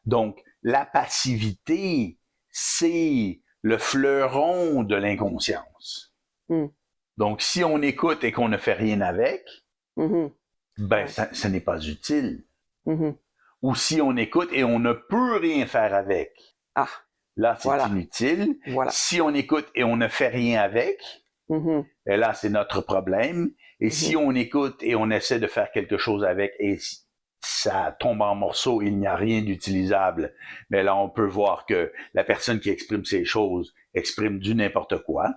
Donc, la passivité, c'est le fleuron de l'inconscience. Mm. Donc, si on écoute et qu'on ne fait rien avec, Mhm. ben, Ouais. ce n'est pas utile. Mhm. Ou si on écoute et on ne peut rien faire avec, Ah, là, c'est voilà, inutile. voilà. Si on écoute et on ne fait rien avec, Mhm. et là, c'est notre problème. Et si Mhm. on écoute et on essaie de faire quelque chose avec et ça tombe en morceaux, il n'y a rien d'utilisable, mais là, on peut voir que la personne qui exprime ces choses exprime du n'importe quoi,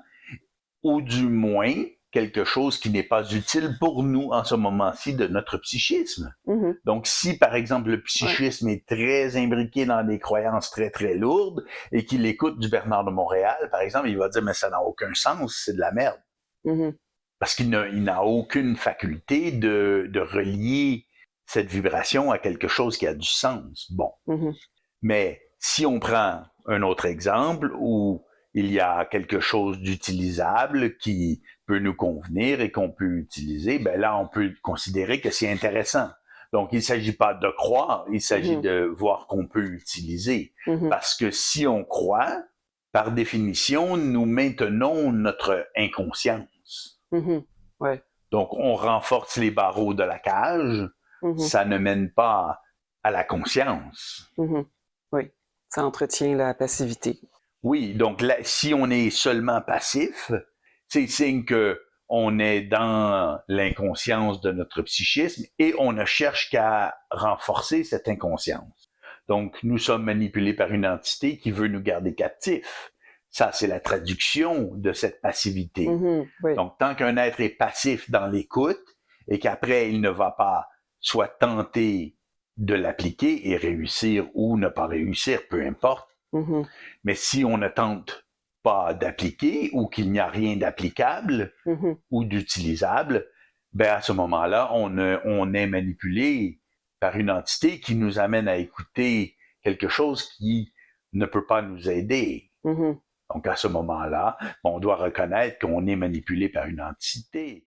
ou du moins quelque chose qui n'est pas utile pour nous en ce moment-ci de notre psychisme. Mhm. Donc, si, par exemple, le Ouais. psychisme est très imbriqué dans des croyances très, très lourdes et qu'il écoute du Bernard de Montréal, par exemple, il va dire, mais ça n'a aucun sens, c'est de la merde. Mhm. Parce qu'il n'a aucune faculté de relier cette vibration à quelque chose qui a du sens. Bon. Mhm. Mais si on prend un autre exemple où il y a quelque chose d'utilisable qui peut nous convenir et qu'on peut utiliser, ben là, on peut considérer que c'est intéressant. Donc, il ne s'agit pas de croire, il s'agit Mhm. de voir qu'on peut utiliser. Mhm. Parce que si on croit, par définition, nous maintenons notre inconscience. Mhm. Ouais. Donc, on renforce les barreaux de la cage, Mhm. ça ne mène pas à la conscience. Mhm. Oui, ça entretient la passivité. Oui, donc là, si on est seulement passif, c'est signe que on est dans l'inconscience de notre psychisme et on ne cherche qu'à renforcer cette inconscience. Donc, nous sommes manipulés par une entité qui veut nous garder captifs. Ça, c'est la traduction de cette passivité. Mhm. Oui. Donc, tant qu'un être est passif dans l'écoute et qu'après, il ne va pas soit tenter de l'appliquer et réussir ou ne pas réussir, peu importe, Mhm. mais si on ne tente pas d'appliquer ou qu'il n'y a rien d'applicable Mhm. ou d'utilisable, ben à ce moment-là, on est manipulé par une entité qui nous amène à écouter quelque chose qui ne peut pas nous aider. Mhm. Donc à ce moment-là, on doit reconnaître qu'on est manipulé par une entité.